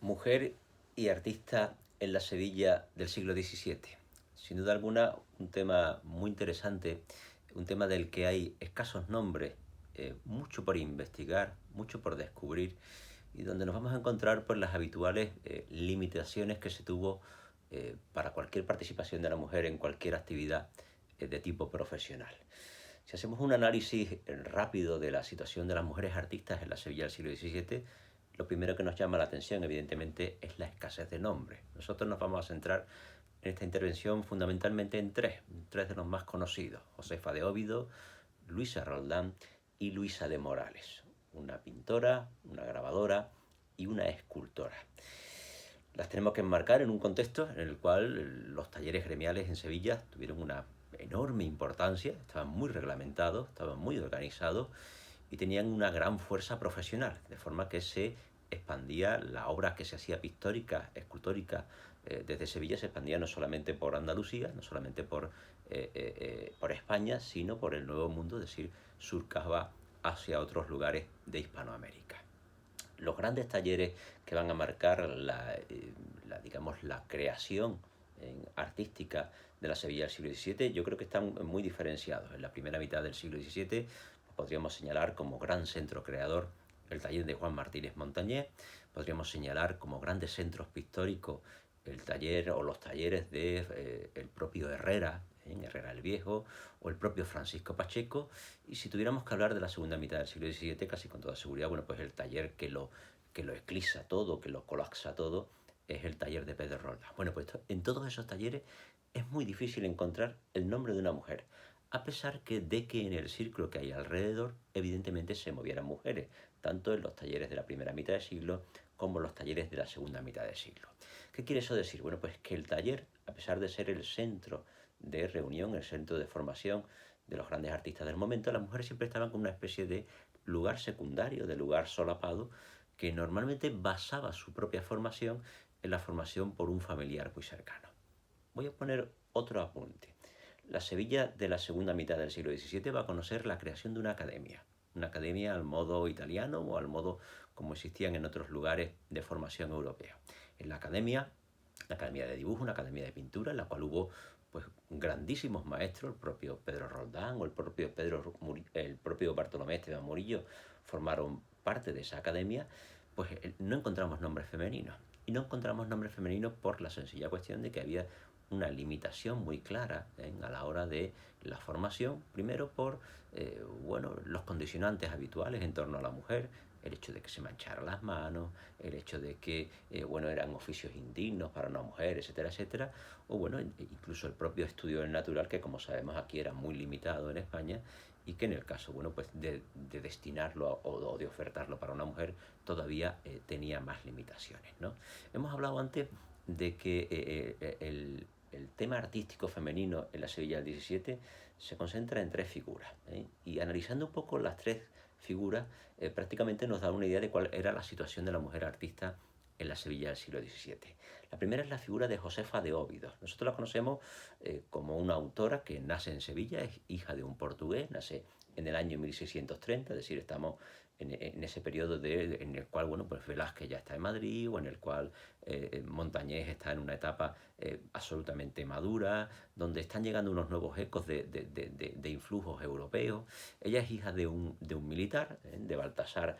Mujer y artista en la Sevilla del siglo XVII. Sin duda alguna, un tema muy interesante, un tema del que hay escasos nombres, mucho por investigar, mucho por descubrir, y donde nos vamos a encontrar por las habituales limitaciones que se tuvo para cualquier participación de la mujer en cualquier actividad de tipo profesional. Si hacemos un análisis rápido de la situación de las mujeres artistas en la Sevilla del siglo XVII, lo primero que nos llama la atención, evidentemente, es la escasez de nombres. Nosotros nos vamos a centrar en esta intervención fundamentalmente en tres de los más conocidos: Josefa de Óbido, Luisa Roldán y Luisa de Morales, una pintora, una grabadora y una escultora. Las tenemos que enmarcar en un contexto en el cual los talleres gremiales en Sevilla tuvieron una enorme importancia, estaban muy reglamentados, estaban muy organizados y tenían una gran fuerza profesional, de forma que se expandía la obra que se hacía pictórica, escultórica, desde Sevilla se expandía no solamente por Andalucía, no solamente por España, sino por el Nuevo Mundo, es decir, surcaba hacia otros lugares de Hispanoamérica. Los grandes talleres que van a marcar digamos, la creación artística de la Sevilla del siglo XVII, yo creo que están muy diferenciados. En la primera mitad del siglo XVII podríamos señalar como gran centro creador el taller de Juan Martínez Montañés, podríamos señalar como grandes centros pictóricos el taller o los talleres de el propio Herrera, Herrera el Viejo, o el propio Francisco Pacheco. Y si tuviéramos que hablar de la segunda mitad del siglo XVII, casi con toda seguridad, bueno, pues el taller que lo eclipsa todo, que lo colapsa todo, es el taller de Pedro Roldán. Bueno, pues en todos esos talleres es muy difícil encontrar el nombre de una mujer, a pesar de que en el círculo que hay alrededor evidentemente se movieran mujeres, tanto en los talleres de la primera mitad del siglo como en los talleres de la segunda mitad del siglo. ¿Qué quiere eso decir? Bueno, pues que el taller, a pesar de ser el centro de reunión, el centro de formación de los grandes artistas del momento, las mujeres siempre estaban con una especie de lugar secundario, de lugar solapado, que normalmente basaba su propia formación en la formación por un familiar muy cercano. Voy a poner otro apunte. La Sevilla de la segunda mitad del siglo XVII va a conocer la creación de una academia al modo italiano o al modo como existían en otros lugares de formación europea. En la academia de dibujo, una academia de pintura, en la cual hubo pues grandísimos maestros, el propio Pedro Roldán o el propio Bartolomé Esteban Murillo formaron parte de esa academia. Pues no encontramos nombres femeninos. Y no encontramos nombres femeninos por la sencilla cuestión de que había una limitación muy clara a la hora de la formación, primero por los condicionantes habituales en torno a la mujer, el hecho de que se mancharan las manos, el hecho de que eran oficios indignos para una mujer, etcétera, etcétera, o incluso el propio estudio del natural, que como sabemos aquí era muy limitado en España, y que en el caso de destinarlo o de ofertarlo para una mujer todavía tenía más limitaciones, ¿no? Hemos hablado antes de que el tema artístico femenino en la Sevilla del XVII se concentra en tres figuras, y analizando un poco las tres figuras prácticamente nos da una idea de cuál era la situación de la mujer artista en la Sevilla del siglo XVII. La primera es la figura de Josefa de Óbidos. Nosotros la conocemos como una autora que nace en Sevilla, es hija de un portugués, nace en el año 1630, es decir, estamos en ese periodo en el cual pues Velázquez ya está en Madrid, o en el cual Montañés está en una etapa absolutamente madura, donde están llegando unos nuevos ecos de influjos europeos. Ella es hija de un militar, de Baltasar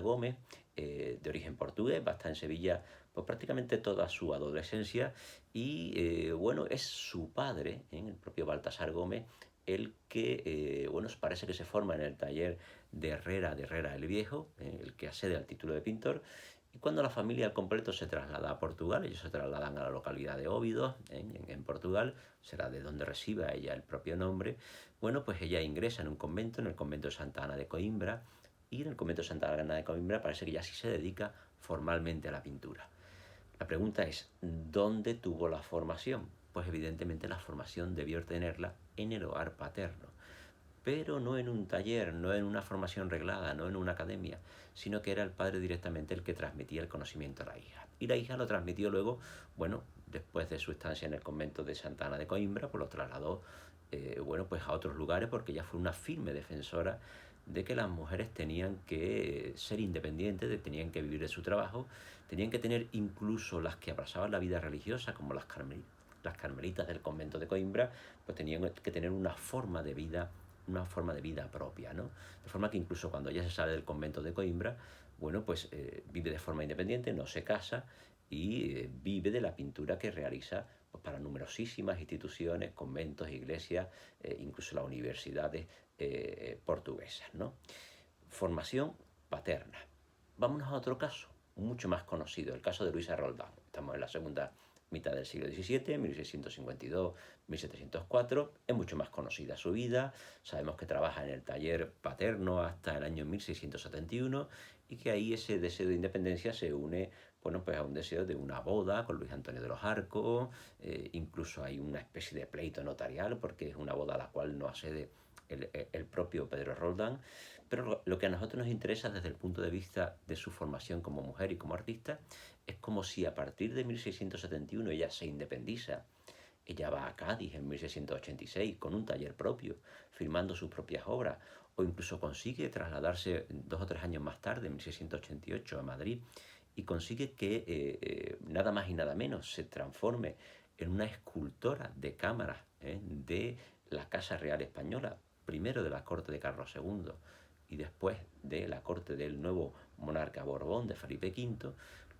Gómez, de origen portugués, va a estar en Sevilla pues prácticamente toda su adolescencia, y es su padre, el propio Baltasar Gómez, el que parece que se forma en el taller de Herrera el Viejo, el que accede al título de pintor. Y cuando la familia al completo se traslada a Portugal, ellos se trasladan a la localidad de Óbidos, en Portugal, será de donde reciba ella el propio nombre. Pues ella ingresa en un convento, en el convento de Santa Ana de Coimbra, y en el convento de Santa Ana de Coimbra parece que ya sí se dedica formalmente a la pintura. La pregunta es, ¿dónde tuvo la formación? Pues evidentemente la formación debió tenerla en el hogar paterno, pero no en un taller, no en una formación reglada, no en una academia, sino que era el padre directamente el que transmitía el conocimiento a la hija. Y la hija lo transmitió luego, después de su estancia en el convento de Santa Ana de Coimbra, pues lo trasladó pues a otros lugares, porque ella fue una firme defensora de que las mujeres tenían que ser independientes, tenían que vivir de su trabajo, tenían que tener incluso las que abrazaban la vida religiosa, como las carmelitas del convento de Coimbra, pues tenían que tener una forma de vida propia, ¿no? De forma que incluso cuando ella se sale del convento de Coimbra, bueno, pues vive de forma independiente, no se casa y vive de la pintura que realiza pues, para numerosísimas instituciones, conventos, iglesias, incluso las universidades portuguesas, ¿no? Formación paterna. Vámonos a otro caso, mucho más conocido, el caso de Luisa Roldán. Estamos en la segunda mitad del siglo XVII, 1652-1704. Es mucho más conocida su vida. Sabemos que trabaja en el taller paterno hasta el año 1671 y que ahí ese deseo de independencia se une, bueno, pues a un deseo de una boda con Luis Antonio de los Arcos. Incluso hay una especie de pleito notarial porque es una boda a la cual no accede el propio Pedro Roldán. Pero lo que a nosotros nos interesa desde el punto de vista de su formación como mujer y como artista es como si a partir de 1671 ella se independiza. Ella va a Cádiz en 1686 con un taller propio, firmando sus propias obras, o incluso consigue trasladarse 2 o 3 años más tarde, en 1688, a Madrid, y consigue que nada más y nada menos se transforme en una escultora de cámaras de la Casa Real Española, primero de la corte de Carlos II y después de la corte del nuevo monarca Borbón, de Felipe V.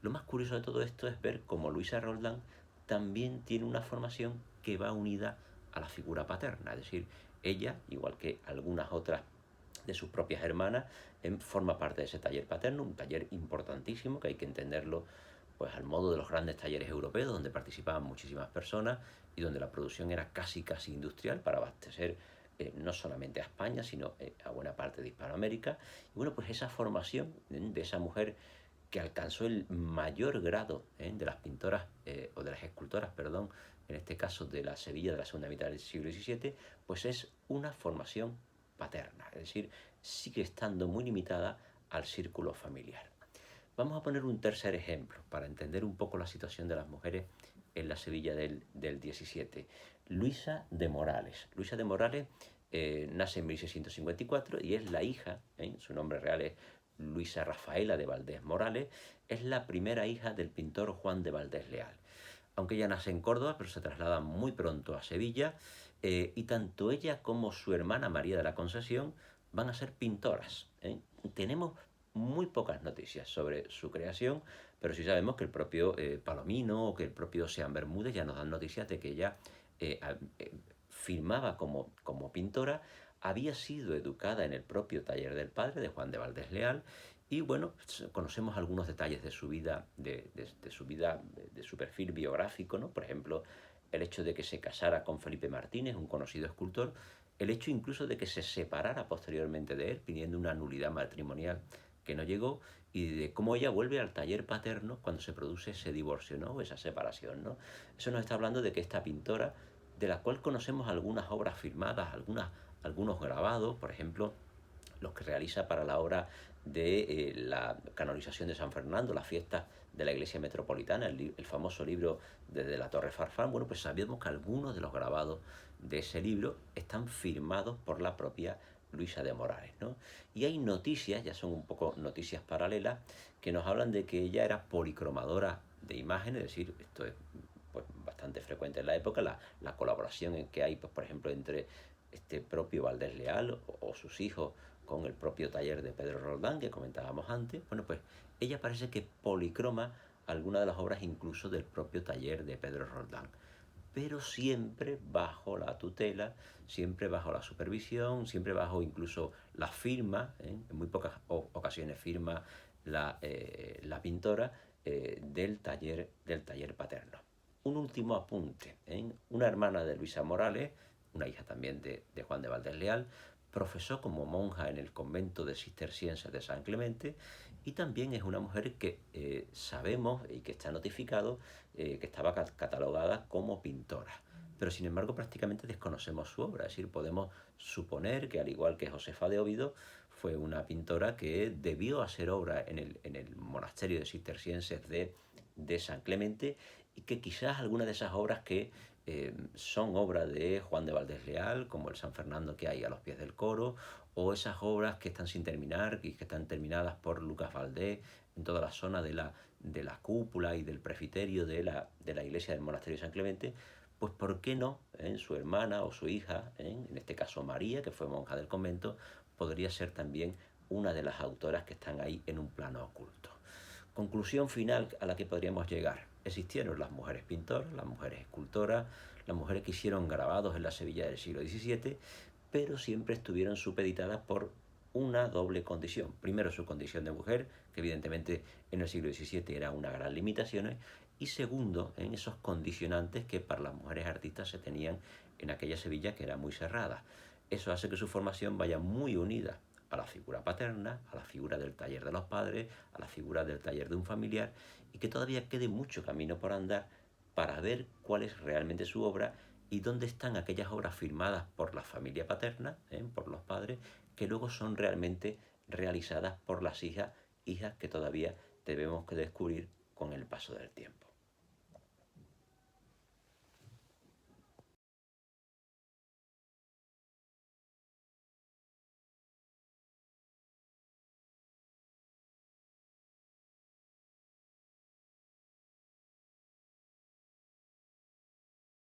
Lo más curioso de todo esto es ver cómo Luisa Roldán también tiene una formación que va unida a la figura paterna, es decir, ella, igual que algunas otras de sus propias hermanas, forma parte de ese taller paterno, un taller importantísimo que hay que entenderlo pues al modo de los grandes talleres europeos donde participaban muchísimas personas y donde la producción era casi industrial para abastecer no solamente a España, sino a buena parte de Hispanoamérica. Y bueno, pues esa formación de esa mujer que alcanzó el mayor grado de las pintoras, o de las escultoras, perdón, en este caso de la Sevilla de la segunda mitad del siglo XVII, pues es una formación paterna, es decir, sigue estando muy limitada al círculo familiar. Vamos a poner un tercer ejemplo para entender un poco la situación de las mujeres en la Sevilla del 17. Luisa de Morales. Luisa de Morales nace en 1654 y es la hija, su nombre real es Luisa Rafaela de Valdés Morales, es la primera hija del pintor Juan de Valdés Leal. Aunque ella nace en Córdoba, pero se traslada muy pronto a Sevilla, y tanto ella como su hermana María de la Concesión van a ser pintoras. Tenemos muy pocas noticias sobre su creación, pero sí sabemos que el propio Palomino o que el propio Sean Bermúdez ya nos dan noticias de que ella firmaba como pintora, había sido educada en el propio taller del padre, de Juan de Valdés Leal, y bueno, conocemos algunos detalles de su vida, de su vida, de su perfil biográfico, ¿no? Por ejemplo, el hecho de que se casara con Felipe Martínez, un conocido escultor, el hecho incluso de que se separara posteriormente de él, pidiendo una nulidad matrimonial que no llegó, y de cómo ella vuelve al taller paterno cuando se produce ese divorcio, ¿no? O esa separación, ¿no? Eso nos está hablando de que esta pintora, de la cual conocemos algunas obras firmadas, algunos grabados, por ejemplo, los que realiza para la obra de la canonización de San Fernando, las fiestas de la Iglesia Metropolitana, el famoso libro Desde la Torre Farfán. Bueno, pues sabemos que algunos de los grabados de ese libro están firmados por la propia Luisa de Morales, ¿no? Y hay noticias, ya son un poco noticias paralelas, que nos hablan de que ella era policromadora de imágenes, es decir, esto es pues, bastante frecuente en la época, la colaboración en que hay, pues, por ejemplo, entre este propio Valdés Leal o sus hijos con el propio taller de Pedro Roldán que comentábamos antes. Bueno, pues ella parece que policroma algunas de las obras incluso del propio taller de Pedro Roldán, pero siempre bajo la tutela, siempre bajo la supervisión, siempre bajo incluso la firma, en muy pocas ocasiones firma la pintora del taller paterno. Un último apunte, una hermana de Luisa Morales, una hija también de Juan de Valdés Leal, profesó como monja en el convento de cistercienses de San Clemente y también es una mujer que sabemos y que está notificado que estaba catalogada como pintora. Pero sin embargo prácticamente desconocemos su obra, es decir, podemos suponer que al igual que Josefa de Óbido fue una pintora que debió hacer obra en el monasterio de cistercienses de San Clemente y que quizás alguna de esas obras que son obras de Juan de Valdés Leal, como el San Fernando que hay a los pies del coro, o esas obras que están sin terminar y que están terminadas por Lucas Valdés en toda la zona de la cúpula y del presbiterio de la iglesia del monasterio de San Clemente. Pues ¿por qué no? Su hermana o su hija, en este caso María, que fue monja del convento, podría ser también una de las autoras que están ahí en un plano oculto. Conclusión final a la que podríamos llegar. Existieron las mujeres pintoras, las mujeres escultoras, las mujeres que hicieron grabados en la Sevilla del siglo XVII, pero siempre estuvieron supeditadas por una doble condición. Primero, su condición de mujer, que evidentemente en el siglo XVII era una gran limitación, y segundo, en esos condicionantes que para las mujeres artistas se tenían en aquella Sevilla que era muy cerrada. Eso hace que su formación vaya muy unida a la figura paterna, a la figura del taller de los padres, a la figura del taller de un familiar, y que todavía quede mucho camino por andar para ver cuál es realmente su obra y dónde están aquellas obras firmadas por la familia paterna, por los padres, que luego son realmente realizadas por las hijas que todavía debemos que descubrir con el paso del tiempo.